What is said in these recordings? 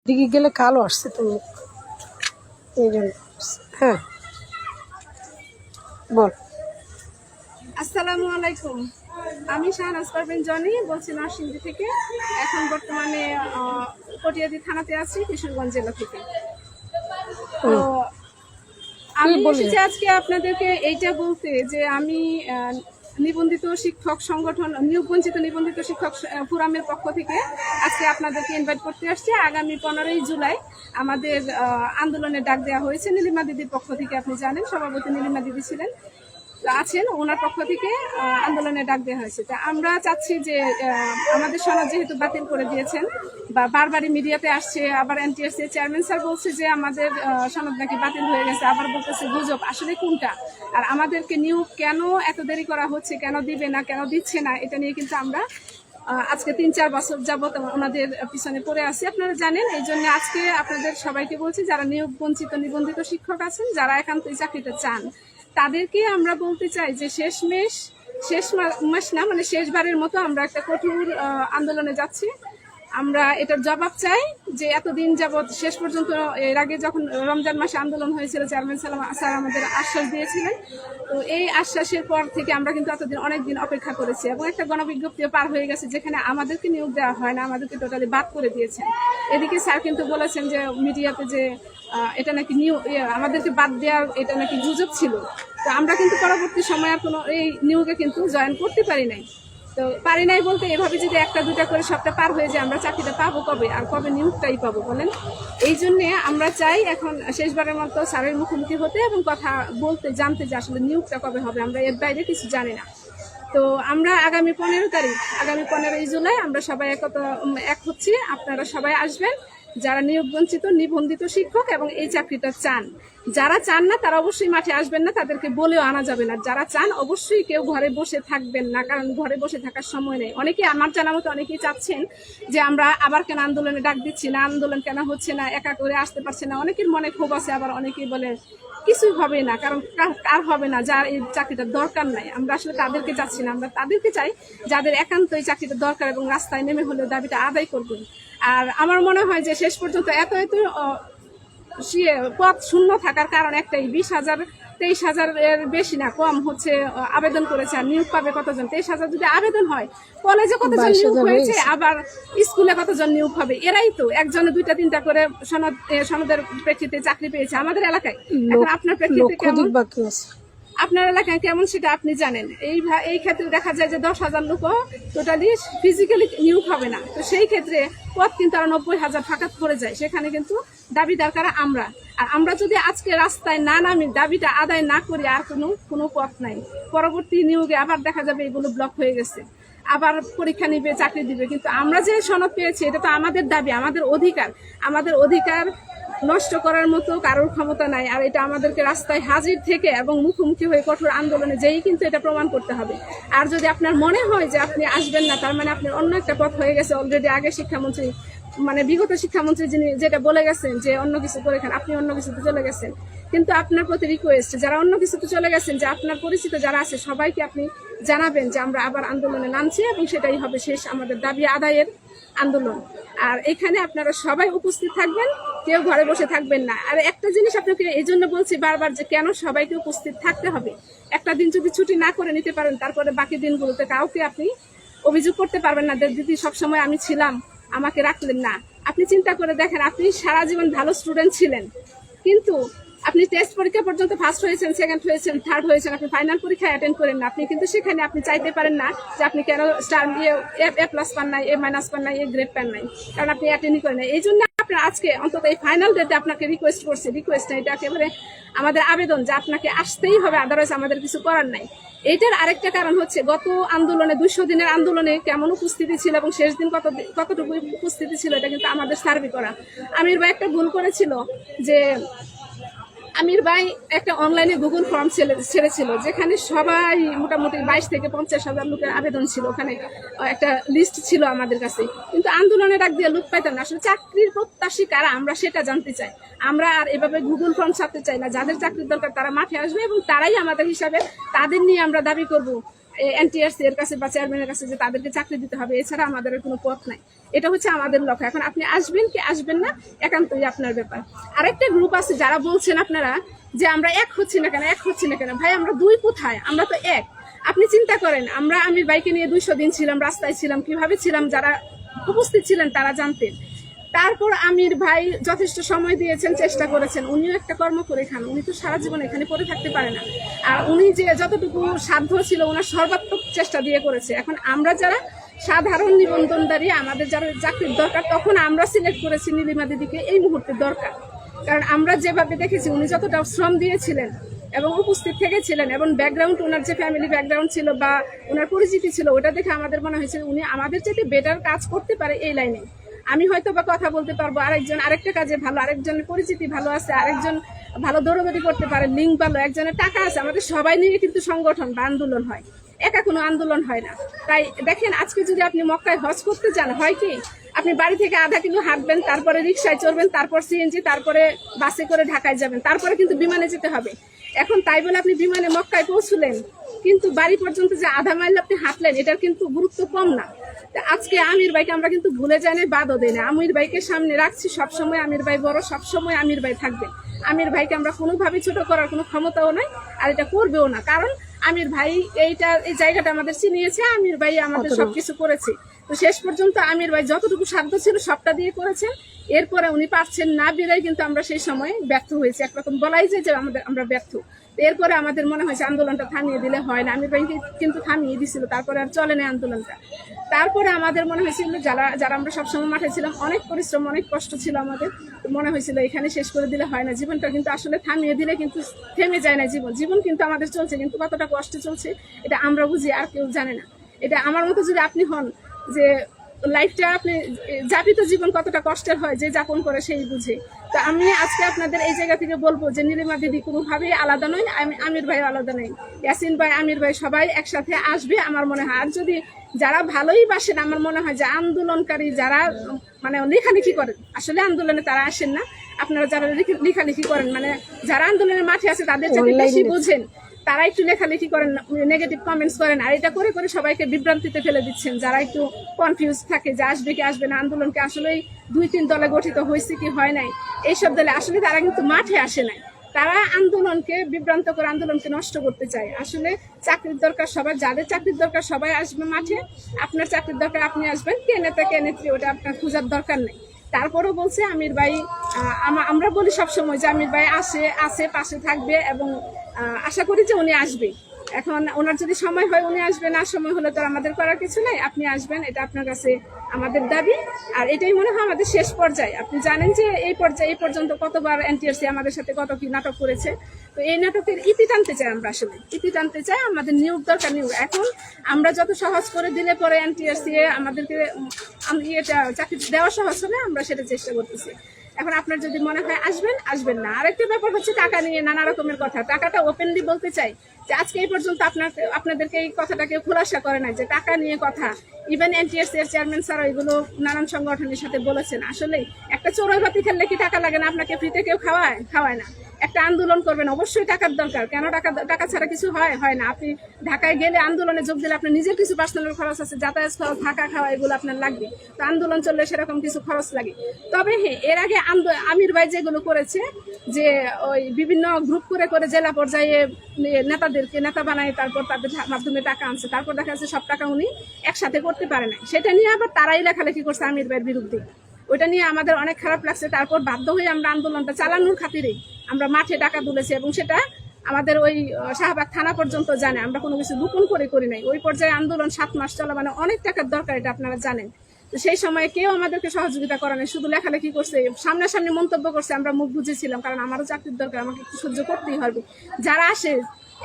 দিকে গেলে কালো আসছে তুমি এই জন্য। হ্যাঁ বল। আসসালামু আলাইকুম, আমি শাহনাজ পারভিন জনি বলছি নরসিংদী থেকে। এখন বর্তমানে কটিয়াদি থানাতে আছি, কিশোরগঞ্জ জেলা থেকে। তো আমি এসেছি আজকে আপনাদেরকে এইটা বলতে যে আমি নিবন্ধিত শিক্ষক সংগঠন নিয়োগ বঞ্চিত নিবন্ধিত শিক্ষক ফোরামের পক্ষ থেকে আজকে আপনাদেরকে ইনভাইট করতে আসছি। আগামী 15ই জুলাই আমাদের আন্দোলনের ডাক দেওয়া হয়েছে নীলিমা দিদির পক্ষ থেকে। আপনি জানেন সভাপতি নীলিমা দিদি ছিলেন, আছেন, ওনার পক্ষ থেকে আন্দোলনের ডাক দেওয়া হয়েছে। তা আমরা চাচ্ছি যে আমাদের সনদ যেহেতু বাতিল করে দিয়েছেন বা বারবারই মিডিয়াতে আসছে, আবার এনটিএসসি চেয়ারম্যান স্যার বলছে যে আমাদের সনদ নাকি বাতিল হয়ে গেছে, আবার বলতেছে গুজব, আসলে কোনটা? আর আমাদেরকে নিয়োগ কেন এত দেরি করা হচ্ছে, কেন দিবে না, কেন দিচ্ছে না, এটা নিয়ে কিন্তু আমরা আজকে 3-4 বছর যাবত ওনাদের পিছনে পড়ে আছি, আপনারা জানেন। এই জন্য আজকে আপনাদের সবাইকে বলছি, যারা নিয়োগ বঞ্চিত নিবন্ধিত শিক্ষক আছেন, যারা একান্তই চাকরিটা চান, তাদেরকে আমরা বলতে চাই যে শেষ মাস না, মানে শেষবারের মতো আমরা একটা কঠোর আন্দোলনে যাচ্ছি। আমরা এটার জবাব চাই যে এতদিন যাবৎ শেষ পর্যন্ত, এর আগে যখন রমজান মাসে আন্দোলন হয়েছিল, চেয়ারম্যান স্যার আমাদের আশ্বাস দিয়েছিলেন। তো এই আশ্বাসের পর থেকে আমরা কিন্তু এতদিন অনেকদিন অপেক্ষা করেছি, এবং একটা গণবিজ্ঞপ্তিও পার হয়ে গেছে যেখানে আমাদেরকে নিয়োগ দেওয়া হয় না, আমাদেরকে টোটালি বাদ করে দিয়েছেন। এদিকে স্যার কিন্তু বলেছেন যে মিডিয়াতে যে এটা নাকি আমাদেরকে বাদ দেওয়ার এটা নাকি গুজব ছিল। তো আমরা কিন্তু পরবর্তী সময় আর কোনো এই নিয়োগে কিন্তু জয়েন করতে পারি নাই। তো পারি নাই বলতে এভাবে যদি একটা দুটা করে সবটা পার হয়ে যায়, আমরা চাকরিটা পাবো কবে, আর কবে নিয়োগটাই পাবো বলেন? এই জন্যে আমরা চাই এখন শেষবারের মতো স্যারের মুখোমুখি হতে এবং কথা বলতে, জানতে যে আসলে নিয়োগটা কবে হবে। আমরা এর বাইরে কিছু জানি না। তো আমরা আগামী 15 তারিখ, আগামী 15ই জুলাই আমরা সবাই এক হচ্ছি। আপনারা সবাই আসবেন, যারা নিয়োগ বঞ্চিত নিবন্ধিত শিক্ষক এবং এই চাকরিটা চান। যারা চান না তারা অবশ্যই মাঠে আসবেন না, তাদেরকে বলেও আনা যাবে না। যারা চান অবশ্যই কেউ ঘরে বসে থাকবেন না, কারণ ঘরে বসে থাকার সময় নেই। অনেকেই, আমার জানা মতো অনেকেই চাচ্ছেন যে আমরা আবার কেন আন্দোলনে ডাক দিচ্ছি না, আন্দোলন কেন হচ্ছে না, একা করে আসতে পারছে না। অনেকের মনে ক্ষোভ আছে, আবার অনেকেই বলে কিছুই হবে না, কারণ কার হবে না, যার এই চাকরিটার দরকার নাই। আমরা আসলে তাদেরকে চাচ্ছি না, আমরা তাদেরকে চাই যাদের একান্ত এই চাকরিটা দরকার এবং রাস্তায় নেমে হলেও দাবিটা আদায় করবেন। আর আমার মনে হয় যে শেষ পর্যন্ত এত পদ শূন্য থাকার কারণ একটাই, 20,000-23,000 এর বেশি না, কম হচ্ছে আবেদন করেছে। আর নিয়োগ পাবে কতজন? 23,000 যদি আবেদন হয়, কলেজে কতজন নিয়োগ হয়েছে, আবার স্কুলে কতজন নিয়োগ হবে? এরাই তো একজনে 2-3টা করে সনদের প্রেক্ষিতে চাকরি পেয়েছে আমাদের এলাকায়। এখন আপনার প্রেক্ষিতে কেমন, আপনার এলাকায় কেমন সেটা আপনি জানেন। এই ক্ষেত্রে দেখা যায় যে 10,000 লোক টোটালি ফিজিক্যালি নিয়োগ হবে না। তো সেই ক্ষেত্রে পদ কিন্তু আরো 90,000 ফাঁকা পড়ে যায়। সেখানে কিন্তু দাবিদার কারা? আমরা। আর আমরা যদি আজকে রাস্তায় না নামি, দাবিটা আদায় না করি, আর কোনো পথ নাই। পরবর্তী নিয়োগে আবার দেখা যাবে এগুলো ব্লক হয়ে গেছে, আবার পরীক্ষা নিবে, চাকরি দিবে। কিন্তু আমরা যে সনদ পেয়েছি এটা তো আমাদের দাবি, আমাদের অধিকার। আমাদের অধিকার নষ্ট করার মতো কারোর ক্ষমতা নাই। আর এটা আমাদেরকে রাস্তায় হাজির থেকে এবং মুখোমুখি হয়ে কঠোর আন্দোলনে যেই কিন্তু এটা প্রমাণ করতে হবে। আর যদি আপনার মনে হয় যে আপনি আসবেন না, তার মানে আপনার অন্য একটা পথ হয়ে গেছে। অলরেডি আগে শিক্ষামন্ত্রী, মানে বিগত শিক্ষামন্ত্রী যিনি যেটা বলে গেছেন যে অন্য কিছু করে খান, আপনি অন্য কিছুতে চলে গেছেন। কিন্তু আপনার প্রতি রিকোয়েস্ট, যারা অন্য কিছুতে চলে গেছেন, যে আপনার পরিচিত যারা আছে সবাইকে আপনি জানাবেন যে আমরা আবার আন্দোলনে নামছি, এবং সেটাই হবে শেষ আমাদের দাবি আদায়ের আন্দোলন। আর এখানে আপনারা সবাই উপস্থিত থাকবেন, কেউ ঘরে বসে থাকবেন না। আর একটা জিনিস আপনাকে এই জন্য বলছি বারবার, যে কেন সবাইকে উপস্থিত থাকতে হবে। একটা দিন যদি ছুটি না করে নিতে পারেন, তারপরে বাকি দিনগুলোতে কাউকে আপনি অভিযোগ করতে পারবেন না দিদি সবসময় আমি ছিলাম, আমাকে রাখলেন না। আপনি চিন্তা করে দেখেন, আপনি সারা জীবন ভালো স্টুডেন্ট ছিলেন, কিন্তু আপনি টেস্ট পরীক্ষা পর্যন্ত ফার্স্ট হয়েছেন, সেকেন্ড হয়েছেন, থার্ড হয়েছেন, আপনি ফাইনাল পরীক্ষা অ্যাটেন্ড করেন না। আপনি কিন্তু সেখানে আপনি চাইতে পারেন না যে আপনি কেন স্টার এ প্লাস পান নাই, এ মাইনাস পান নাই, এ গ্রেড পান নাই, কারণ আপনি অ্যাটেন্ডই করেন না। এই জন্য আপনার আজকে অন্তত এই ফাইনাল ডেটে আপনাকে রিকোয়েস্ট করছে, রিকোয়েস্ট না, এটা একেবারে আমাদের আবেদন যে আপনাকে আসতেই হবে, আদারওয়াইজ আমাদের কিছু করার নাই। এইটার আরেকটা কারণ হচ্ছে গত আন্দোলনে 200 দিনের আন্দোলনে কেমন উপস্থিতি ছিল এবং শেষ দিন কতটুকু উপস্থিতি ছিল, এটা কিন্তু আমাদের সার্ভে করা। আমির ভাই একটা ভুল করেছিল, যে আমির ভাই একটা অনলাইনে গুগল ফর্ম ছেড়েছিল, যেখানে সবাই মোটামুটি 22 থেকে 50,000 লোকের আবেদন ছিল। ওখানে একটা লিস্ট ছিল আমাদের কাছে, কিন্তু আন্দোলনে ডাক দিয়ে লোক পাইতাম না। আসলে চাকরির প্রত্যাশী কারা আমরা সেটা জানতে চাই। আমরা আর এভাবে গুগল ফর্ম ছাড়তে চাই না। যাদের চাকরির দরকার তারা মাঠে আসবে, এবং তারাই আমাদের হিসাবে, তাদের নিয়ে আমরা দাবি করব এনটিআরসি এর কাছে বা চেয়ারম্যানের কাছে যে তাদেরকে চাকরি দিতে হবে, এছাড়া আমাদের আর কোনো পথ নাই। এটা হচ্ছে আমাদের লক্ষ্য। এখন আপনি আসবেন কি আসবেন না একান্তই আপনার ব্যাপার। আরেকটা গ্রুপ আছে যারা বলছেন আপনারা যে আমরা এক হচ্ছি না কেন, এক হচ্ছি না কেন। ভাই আমরা দুই কোথায়, আমরা তো এক। আপনি চিন্তা করেন, আমরা আমির ভাইকে নিয়ে 200 দিন ছিলাম, রাস্তায় ছিলাম, কিভাবে ছিলাম যারা উপস্থিত ছিলেন তারা জানতেন। তারপর আমির ভাই যথেষ্ট সময় দিয়েছেন, চেষ্টা করেছেন। উনিও একটা কর্ম করে খান, উনি তো সারা জীবন এখানে পড়ে থাকতে পারে না। আর উনি যে যতটুকু সাধ্য ছিল ওনার সর্বাত্মক চেষ্টা দিয়ে করেছে। এখন আমরা যারা সাধারণ নিবন্ধনধারী, আমাদের যারা চাকরির দরকার, তখন আমরা সিলেক্ট করেছি নীলিমা দিদিকে এই মুহূর্তে দরকার। কারণ আমরা যেভাবে দেখেছি উনি যতটা শ্রম দিয়েছিলেন এবং উপস্থিত থেকেছিলেন, এবং ব্যাকগ্রাউন্ড ওনার যে ফ্যামিলি ব্যাকগ্রাউন্ড ছিল বা ওনার পরিচিতি ছিল, ওটা দেখে আমাদের মনে হয়েছে উনি আমাদের চাইতে বেটার কাজ করতে পারে এই লাইনে। আমি হয়তো বা কথা বলতে পারবো, আরেকজন আরেকটা কাজে ভালো, আরেকজনের পরিচিতি ভালো আছে, আরেকজন ভালো দৌড়াদৌড়ি করতে পারে, লিঙ্ক ভালো, একজনের টাকা আছে। আমাদের সবাই নিয়ে কিন্তু সংগঠন বা আন্দোলন হয়, একা কোনো আন্দোলন হয় না। তাই দেখেন, আজকে যদি আপনি মক্কায় হজ করতে যান, হয় কি আপনি বাড়ি থেকে আধা কিলো হাঁটবেন, তারপরে রিক্সায় চড়বেন, তারপর সিএনজি, তারপরে বাসে করে ঢাকায় যাবেন, তারপরে কিন্তু বিমানে যেতে হবে। এখন তাই বলে আপনি বিমানে মক্কায় পৌঁছলেন, কিন্তু বাড়ি পর্যন্ত যে আধা মাইল আপনি হাঁটলেন, এটার কিন্তু গুরুত্ব কম না। আজকে আমির ভাইকে আমরা কিন্তু ভুলে যাই না, বাদও দেয় না। আমির ভাইকে সামনে রাখছি সবসময়। আমির ভাই বড়, সবসময় আমির ভাই থাকবে। আমির ভাইকে আমরা কোনোভাবেই ছোট করার কোনো ক্ষমতাও নাই, আর এটা করবেও না। কারণ আমির ভাই এই জায়গাটা আমাদের চিনিয়েছে, আমির ভাই আমাদের সবকিছু করেছে। তো শেষ পর্যন্ত আমির ভাই যতটুকু সাধ্য ছিল সবটা দিয়ে করেছেন। এরপরে উনি পারছেন না বিরাই কিন্তু আমরা সেই সময় ব্যর্থ হয়েছি। একরকম বলাই যায় যে আমরা ব্যর্থ। এরপরে আমাদের মনে হয়েছে আন্দোলনটা থামিয়ে দিলে হয় না। আমির ভাই কিন্তু থামিয়ে দিছিল, তারপরে আর চলে না আন্দোলনটা। তারপরে আমাদের মনে হয়েছিল যারা আমরা সবসময় মাঠে ছিলাম, অনেক পরিশ্রম, অনেক কষ্ট ছিল আমাদের। মনে হয়েছিল এখানে শেষ করে দিলে হয় না, জীবনটা কিন্তু আসলে থামিয়ে দিলে কিন্তু থেমে যায় না জীবন কিন্তু আমাদের চলছে, কিন্তু কতটা কষ্ট চলছে এটা আমরা বুঝি, আর কেউ জানে না। এটা আমার মতো যদি আপনি হন, যে লাইফটা আপনি যাপিত জীবন কতটা কষ্টের হয়, যে যাপন করে সেই বুঝে। তো আমি আজকে আপনাদের এই জায়গা থেকে বলবো যে নীলিমা দিদি কোনোভাবেই আলাদা নয়, আমির ভাই আলাদা নেই, ইয়াসিন ভাই, আমির ভাই সবাই একসাথে আসবে আমার মনে হয়। আর যদি যারা ভালোই বাসেন, আমার মনে হয় যে আন্দোলনকারী যারা মানে লেখালেখি করেন, আসলে আন্দোলনে তারা আসেন না, আপনারা যারা লেখালেখি করেন, মানে যারা আন্দোলনের মাঠে আছে তাদের চাইতে বেশি বোঝেন, তারা একটু লেখালেখি করেন, নেগেটিভ কমেন্টস করেন, আর এটা করে করে সবাইকে বিভ্রান্তিতে ফেলে দিচ্ছেন। যারা একটু কনফিউজ থাকে যে আসবে কি আসবে না, আন্দোলনকে আসলেই 2-3 দলে গঠিত হয়েছে কি হয় নাই, এইসব দলে আসলে তারা কিন্তু মাঠে আসে নাই। তারা আন্দোলনকে বিভ্রান্ত করে আন্দোলনকে নষ্ট করতে চায়। আসলে চাকরির দরকার সবার, যাদের চাকরির দরকার সবাই আসবে মাঠে। আপনার চাকরির দরকার আপনি আসবেন, কে নেতা কে নেত্রী ওটা আপনার খোঁজার দরকার নেই। তারপরেও বলছে আমির ভাই, আমরা বলি সবসময় যে আমির ভাই আসে পাশে থাকবে, এবং আশা করি যে উনি আসবে। এখন ওনার যদি সময় হয় উনি আসবে, না সময় হলে তো আমাদের করার কিছু নাই, আপনি আসবেন, এটা আপনার কাছে আমাদের দাবি। আর এটাই মনে হয় আমাদের শেষ পর্যায়ে। আপনি জানেন যে এই পর্যন্ত কতবার এনটিআরসি আমাদের সাথে কত কি নাটক করেছে। তো এই নাটকের ইতি টানতে চাই, আমরা আসলে ইতি টানতে চাই। আমাদের নিয়োগ দরকার, নিয়োগ। এখন আমরা যত সহজ করে দিলে পরে এনটিআরসি আমাদেরকে চাকরি দেওয়া সহজ হবে, আমরা সেটা চেষ্টা করতেছি। এখন আপনার যদি মনে হয় আসবেন না। আরেকটা ব্যাপার হচ্ছে টাকা নিয়ে নানা রকমের কথা। টাকাটা ওপেনলি বলতে চাই যে আজকে এই পর্যন্ত আপনাদেরকে এই কথাটা কেউ খোলাসা করে নাই যে টাকা নিয়ে কথা। ইভেন এনটিআরসি এর চেয়ারম্যান স্যার এগুলো নানান সংগঠনের সাথে বলেছেন। আসলে একটা চড়ুই বাতি খেললে কি টাকা লাগে না? আপনাকে ফ্রিতে কেউ খাওয়ায় না। একটা আন্দোলন করবেন, অবশ্যই টাকার দরকার। কেন টাকা ছাড়া কিছু হয় না। আপনি ঢাকায় গেলে আন্দোলনে যোগ দিলে আপনার নিজের কিছু পার্সোনাল খরচ আছে, যাতায়াত খরচ, থাকা খাওয়া, এগুলো আপনার লাগবে। তো আন্দোলন চললে সেরকম কিছু খরচ লাগে। তবে হ্যাঁ, এর আগে আমির ভাই যেগুলো করেছে, যে ওই বিভিন্ন গ্রুপ করে জেলা পর্যায়ে নেতাদেরকে নেতা বানায়, তারপর তাদের মাধ্যমে টাকা আনছে, তারপর দেখা যাচ্ছে সব টাকা উনি একসাথে করতে পারে না। সেটা নিয়ে আবার তারাই লেখালেখি করছে আমির ভাইয়ের বিরুদ্ধে। ওইটা নিয়ে আমাদের অনেক খারাপ লাগছে। তারপর বাধ্য হয়ে আমরা আন্দোলনটা চালানোর খাতিরেই আমরা মাঠে টাকা তুলেছি, এবং সেটা আমাদের ওই শাহবাগ থানা পর্যন্ত জানে। আমরা কোনো কিছু গোপন করি নাই। ওই পর্যায়ে আন্দোলন 7 মাস চলা, মানে অনেক টাকার দরকার, এটা আপনারা জানেন। তো সেই সময় কেউ আমাদেরকে সহযোগিতা করে নাই, শুধু লেখালেখি করছে, সামনাসামনি মন্তব্য করছে। আমরা মুখ বুঝেছিলাম, কারণ আমারও চাকরির দরকার, আমাকে একটু সহ্য করতেই হবে। যারা আসে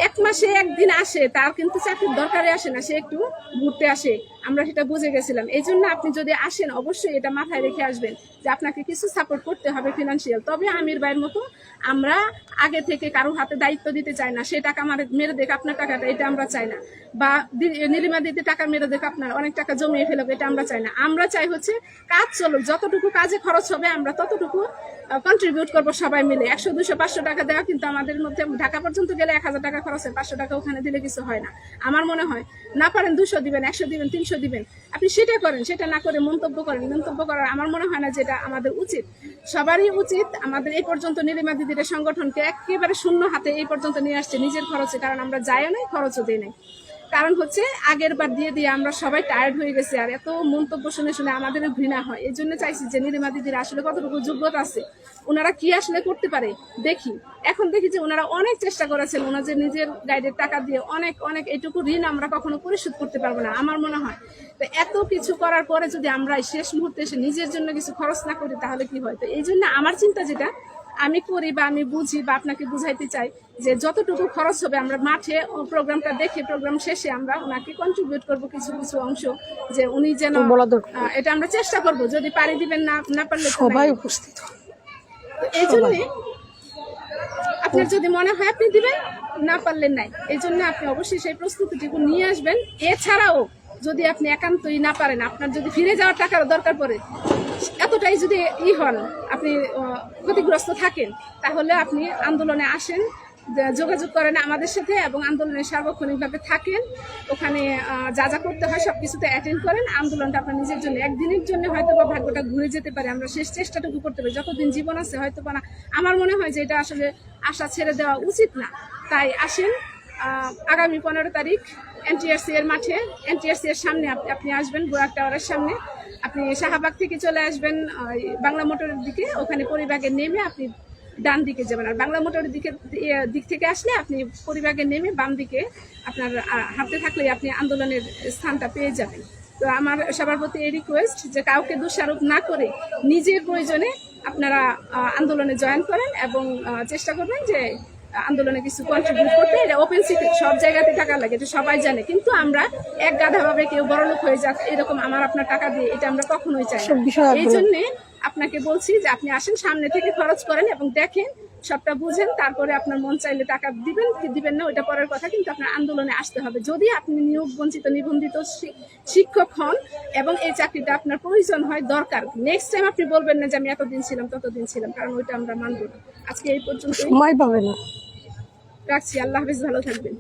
1 মাসে 1 দিন আসে, তার কিন্তু চাকরির দরকারে আসে না, সে একটু ঘুরতে আসে। আমরা সেটা বুঝে গেছিলাম। এই জন্য আপনি যদি আসেন, অবশ্যই এটা মাথায় রেখে আসবেন যে আপনাকে কিছু সাপোর্ট করতে হবে ফিনান্সিয়াল। তবে আমির ভাইয়ের মতো আমরা আগে থেকে কারো হাতে দায়িত্ব দিতে চাই না। সেই টাকা মেরে দেখ আপনার টাকাটা, এটা আমরা চাই না। বা নীলিমা দিতে টাকা মেরে দেখ আপনার অনেক টাকা জমিয়ে ফেলবে, এটা আমরা চাই না। আমরা চাই হচ্ছে কাজ চলুক, যতটুকু কাজে খরচ হবে আমরা ততটুকু কন্ট্রিবিউট করবো সবাই মিলে। 100, 200, 500 টাকা দেওয়া কিন্তু আমাদের মধ্যে, ঢাকা পর্যন্ত গেলে 1000 টাকা খরচ হয়, 500 টাকা ওখানে দিলে কিছু হয় না। আমার মনে হয় না পারেন 200 দিবেন, 100 দিবেন, 300 দিবেন, আপনি সেটা করেন, সেটা না করে মন্তব্য করেন। মন্তব্য করার আমার মনে হয় না যেটা আমাদের উচিত। সবারই উচিত আমাদের এই পর্যন্ত নীলিমা দিদির সংগঠনকে একেবারে শূন্য হাতে এই পর্যন্ত নিয়ে আসছে নিজের খরচে, কারণ আমরা যাইও নাই, খরচও দিই নাই। কারণ হচ্ছে আগের বার দিয়ে দিয়ে আমরা সবাই টায়ার্ড হয়ে গেছি, আর এত মন্তব্য শুনে শুনে আমাদেরও ঘৃণা হয়। এই জন্য চাইছি যে নীলিমা দিদির আসলে কতটুকু যোগ্যতা আছে, ওনারা কি আসলে করতে পারে দেখি। এখন দেখি যে ওনারা অনেক চেষ্টা করেছেন, ওনাদের নিজের গাইডের টাকা দিয়ে অনেক অনেক এইটুকু ঋণ আমরা কখনো পরিশোধ করতে পারবো না আমার মনে হয়। তো এত কিছু করার পরে যদি আমরা শেষ মুহূর্তে এসে নিজের জন্য কিছু খরচ না করি তাহলে কি হয়। তো এই জন্য আমার চিন্তা যেটা আমি করি বা আমি বুঝি বা আপনাকে বুঝাইতে চাই যে যতটুকু খরচ হবে আমরা মাঠে প্রোগ্রামটা দেখে প্রোগ্রাম শেষে আমরা ওনাকে কন্ট্রিবিউট করব কিছু কিছু অংশ, যে উনি যেন এটা আমরা চেষ্টা করব, যদি পারি দিবেন, না পারলে সবাই উপস্থিত। এই জন্য আপনার যদি মনে হয় আপনি দিবেন, না পারলেন নাই, এই জন্য আপনি অবশ্যই সেই প্রস্তুতিটুকু নিয়ে আসবেন। এছাড়াও যদি আপনি একান্তই না পারেন, আপনার যদি ফিরে যাওয়ার টাকার দরকার পড়ে, এতটাই যদি হন, আপনি ক্ষতিগ্রস্ত থাকেন, তাহলে আপনি আন্দোলনে আসেন, যোগাযোগ করেন আমাদের সাথে এবং আন্দোলনে সার্বক্ষণিকভাবে থাকেন। ওখানে যা যা করতে হয় সবকিছুতে অ্যাটেন্ড করেন। আন্দোলনটা আপনার নিজের জন্য একদিনের জন্য হয়তো বা ভাগ্যটা ঘুরে যেতে পারে, আমরা শেষ চেষ্টাটুকু করতে পারি, যতদিন জীবন আছে হয়তো বা না। আমার মনে হয় যে এটা আসলে আশা ছেড়ে দেওয়া উচিত না। তাই আসেন, আগামী 15 তারিখ এনটিআরসি এর মাঠে, এনটিআরসি এর সামনে আপনি আসবেন, বুরাক টাওয়ারের সামনে। আপনি শাহবাগ থেকে চলে আসবেন বাংলা মোটরের দিকে, ওখানে পরিবাগে নেমে আপনি ডান দিকে যাবেন। আর বাংলা মোটরের দিক থেকে আসলে আপনি পরিবাগে নেমে বাম দিকে আপনার হাঁটতে থাকলে আপনি আন্দোলনের স্থানটা পেয়ে যাবেন। তো আমার সবার প্রতি এই রিকোয়েস্ট যে কাউকে দোষারোপ না করে নিজের প্রয়োজনে আপনারা আন্দোলনে জয়েন করেন এবং চেষ্টা করবেন যে আন্দোলনে কিছু কন্ট্রিবিউট করতে। এটা ওপেন সিক্রেট, সব জায়গাতে টাকা লাগে, এটা সবাই জানে, কিন্তু আমরা এক গাধাভাবে কেউ বড়লোক হয়ে যাক এরকম আমার আপনার টাকা দিয়ে, এটা আমরা কখনোই চাই না। এই জন্যে আপনাকে বলছি যে আপনি আসেন, সামনে থেকে খরচ করেন এবং দেখেন, সবটা বুঝেন, তারপরে আপনার মন চাইলে টাকা দিবেন কি দিবেন না ওটা পরের কথা, কিন্তু আপনার আন্দোলনে আসতে হবে। যদি আপনি নিয়োগ বঞ্চিত নিবন্ধিত শিক্ষক হন এবং এই চাকরিটা আপনার প্রয়োজন হয়, দরকার, নেক্সট টাইম আপনি বলবেন না যে আমি এতদিন ছিলাম ততদিন ছিলাম, কারণ ওইটা আমরা মানব না। আজকে এই পর্যন্ত, সময় পাবে না। রাখছি। আল্লাহ হাফেজ, ভালো থাকবেন।